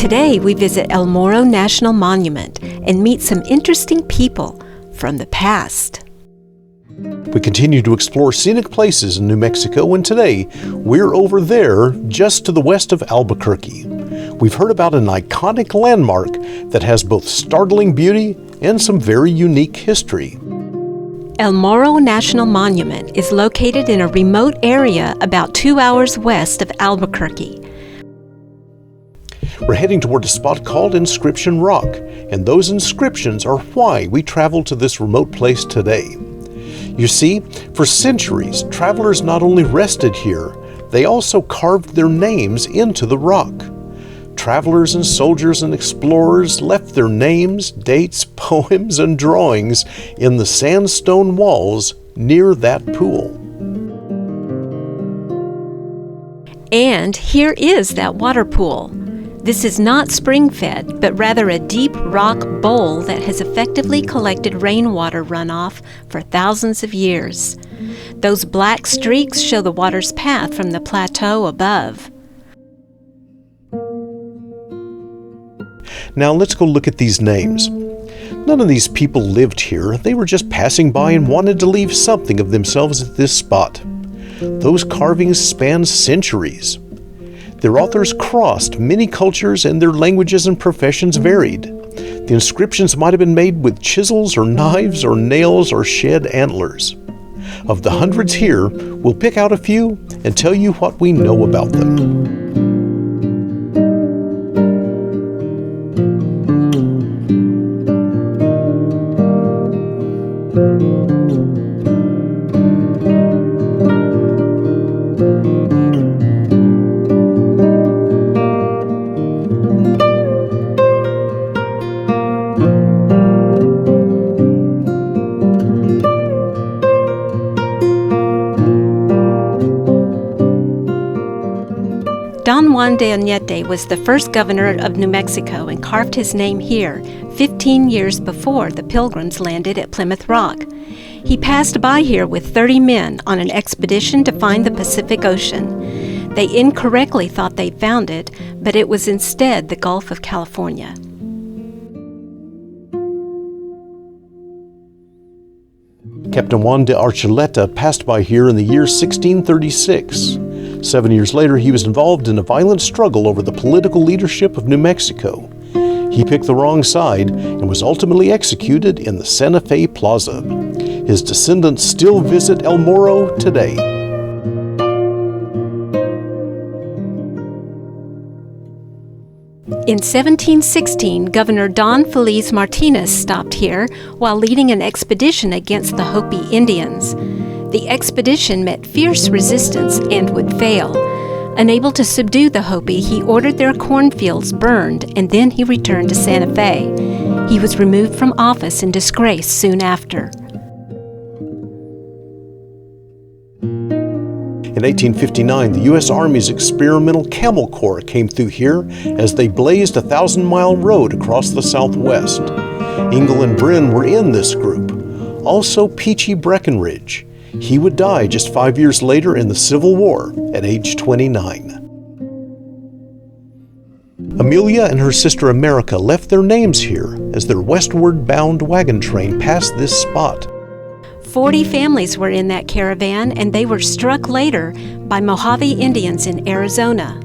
Today we visit El Morro National Monument and meet some interesting people from the past. We continue to explore scenic places in New Mexico, and today we're over there just to the west of Albuquerque. We've heard about an iconic landmark that has both startling beauty and some very unique history. El Morro National Monument is located in a remote area about 2 hours west of Albuquerque. We're heading toward a spot called Inscription Rock, and those inscriptions are why we travel to this remote place today. You see, for centuries, travelers not only rested here, they also carved their names into the rock. Travelers and soldiers and explorers left their names, dates, poems, and drawings in the sandstone walls near that pool. And here is that water pool. This is not spring-fed, but rather a deep rock bowl that has effectively collected rainwater runoff for thousands of years. Those black streaks show the water's path from the plateau above. Now let's go look at these names. None of these people lived here. They were just passing by and wanted to leave something of themselves at this spot. Those carvings span centuries. Their authors crossed many cultures and their languages and professions varied. The inscriptions might have been made with chisels or knives or nails or shed antlers. Of the hundreds here, we'll pick out a few and tell you what we know about them. Don Juan de Oñate was the first governor of New Mexico and carved his name here 15 years before the Pilgrims landed at Plymouth Rock. He passed by here with 30 men on an expedition to find the Pacific Ocean. They incorrectly thought they found it, but it was instead the Gulf of California. Captain Juan de Archuleta passed by here in the year 1636. 7 years later, he was involved in a violent struggle over the political leadership of New Mexico. He picked the wrong side and was ultimately executed in the Santa Fe Plaza. His descendants still visit El Morro today. In 1716, Governor Don Feliz Martinez stopped here while leading an expedition against the Hopi Indians. The expedition met fierce resistance and would fail. Unable to subdue the Hopi, he ordered their cornfields burned, and then he returned to Santa Fe. He was removed from office in disgrace soon after. In 1859, the U.S. Army's Experimental Camel Corps came through here as they blazed a 1,000-mile road across the Southwest. Ingle and Bryn were in this group. Also Peachy Breckenridge. He would die just 5 years later in the Civil War at age 29. Amelia and her sister America left their names here as their westward-bound wagon train passed this spot. 40 families were in that caravan, and they were struck later by Mojave Indians in Arizona.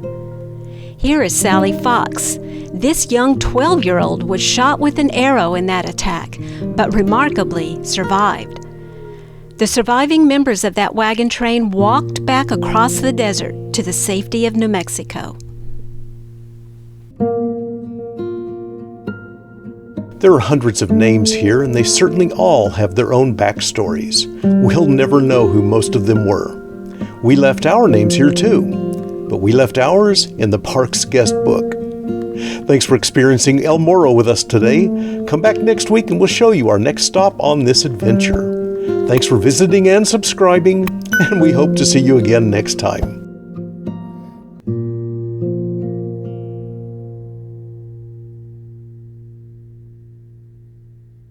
Here is Sally Fox. This young 12-year-old was shot with an arrow in that attack, but remarkably survived. The surviving members of that wagon train walked back across the desert to the safety of New Mexico. There are hundreds of names here, and they certainly all have their own backstories. We'll never know who most of them were. We left our names here too, but we left ours in the park's guest book. Thanks for experiencing El Morro with us today. Come back next week and we'll show you our next stop on this adventure. Thanks for visiting and subscribing, and we hope to see you again next time.